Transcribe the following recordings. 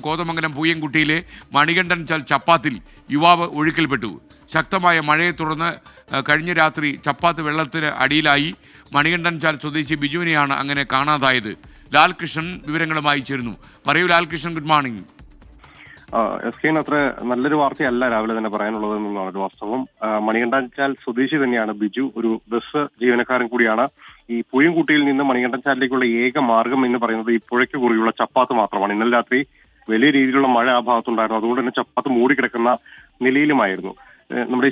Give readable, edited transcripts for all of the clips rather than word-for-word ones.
കോതമംഗലം പൂയംകുട്ടിയിലെ മണികണ്ഠൻ ചപ്പാത്തിൽ യുവാവ് ഒഴുക്കിൽപ്പെട്ടു. ശക്തമായ മഴയെ തുടർന്ന് കഴിഞ്ഞ രാത്രി ചപ്പാത്ത് വെള്ളത്തിന് അടിയിലായി. മണികണ്ഠൻ സ്വദേശി ബിജുവിനെയാണ് അങ്ങനെ കാണാതായത്. ലാൽകൃഷ്ണൻ വിവരങ്ങളുമായി ചേരുന്നു. പറയൂ ലാൽകൃഷ്ണൻ, ഗുഡ് മോർണിംഗ്. അത്ര നല്ലൊരു വാർത്തയല്ല രാവിലെ തന്നെ പറയാനുള്ളത് എന്നുള്ളതാണ് വാസ്തവം. മണികണ്ഠൻചാൽ സ്വദേശി തന്നെയാണ് ബിജു, ഒരു ബസ് ജീവനക്കാരൻ കൂടിയാണ്. ഈ പൂയംകുട്ടിയിൽ നിന്ന് മണികണ്ഠൻചാലിലേക്കുള്ള ഏക മാർഗം എന്ന് പറയുന്നത് ഈ പുഴയ്ക്ക് കുറിയുള്ള ചപ്പാത്ത് മാത്രമാണ്. ഇന്നലെ രാത്രി വലിയ രീതിയിലുള്ള മഴ ആ ഭാഗത്തുണ്ടായിരുന്നു. അതുകൊണ്ട് തന്നെ ചപ്പാത്ത് മൂടിക്കിടക്കുന്ന നിലയിലുമായിരുന്നു. നമ്മുടെ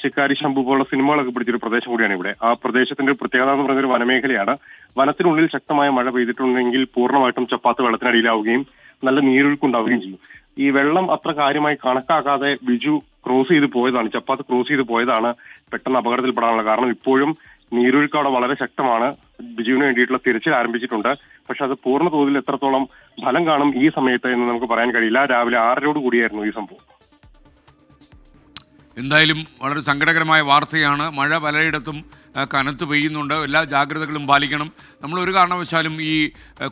ശിക്കാരി ശംഭു പോലുള്ള സിനിമകളൊക്കെ പിടിച്ചൊരു പ്രദേശം കൂടിയാണ് ഇവിടെ. ആ പ്രദേശത്തിന്റെ പ്രത്യേകത എന്ന് പറയുന്ന ഒരു വനമേഖലയാണ്. വനത്തിനുള്ളിൽ ശക്തമായ മഴ പെയ്തിട്ടുണ്ടെങ്കിൽ പൂർണ്ണമായിട്ടും ചപ്പാത്ത് വെള്ളത്തിനടിയിലാവുകയും നല്ല നീരൊഴുക്കുണ്ടാവുകയും ചെയ്യും. ഈ വെള്ളം അത്ര കാര്യമായി കണക്കാക്കാതെ ബിജു ക്രോസ് ചെയ്ത് പോയതാണ്, ചപ്പാത്ത് ക്രോസ് ചെയ്ത് പോയതാണ് പെട്ടെന്ന് അപകടത്തിൽപ്പെടാനുള്ള കാരണം. ഇപ്പോഴും നീരൊഴുക്ക് അവിടെ വളരെ ശക്തമാണ്. ബിജുവിന് വേണ്ടിയിട്ടുള്ള തിരച്ചിൽ ആരംഭിച്ചിട്ടുണ്ട്. പക്ഷെ അത് പൂർണ്ണ തോതിൽ എത്രത്തോളം ഫലം കാണും ഈ സമയത്ത് എന്ന് നമുക്ക് പറയാൻ കഴിയില്ല. രാവിലെ 6:00 കൂടിയായിരുന്നു ഈ സംഭവം. എന്തായാലും വളരെ സങ്കടകരമായ വാർത്തയാണ്. മഴ പലയിടത്തും കനത്ത് പെയ്യുന്നുണ്ട്. എല്ലാ ജാഗ്രതകളും പാലിക്കണം. നമ്മൾ ഒരു കാരണവശാലും ഈ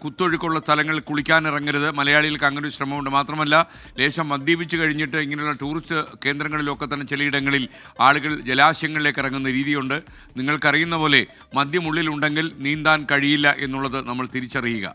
കുത്തൊഴുക്കുള്ള സ്ഥലങ്ങളിൽ കുളിക്കാനിറങ്ങരുത്. മലയാളികൾക്ക് അങ്ങനെ ഒരു ശ്രമമുണ്ട്. മാത്രമല്ല, ലേശം മദ്യപിച്ച് കഴിഞ്ഞിട്ട് ഇങ്ങനെയുള്ള ടൂറിസ്റ്റ് കേന്ദ്രങ്ങളിലൊക്കെ തന്നെ ചിലയിടങ്ങളിൽ ആളുകൾ ജലാശയങ്ങളിലേക്ക് ഇറങ്ങുന്ന രീതിയുണ്ട്. നിങ്ങൾക്കറിയുന്ന പോലെ മദ്യം ഉള്ളിലുണ്ടെങ്കിൽ നീന്താൻ കഴിയില്ല എന്നുള്ളത് നമ്മൾ തിരിച്ചറിയുക.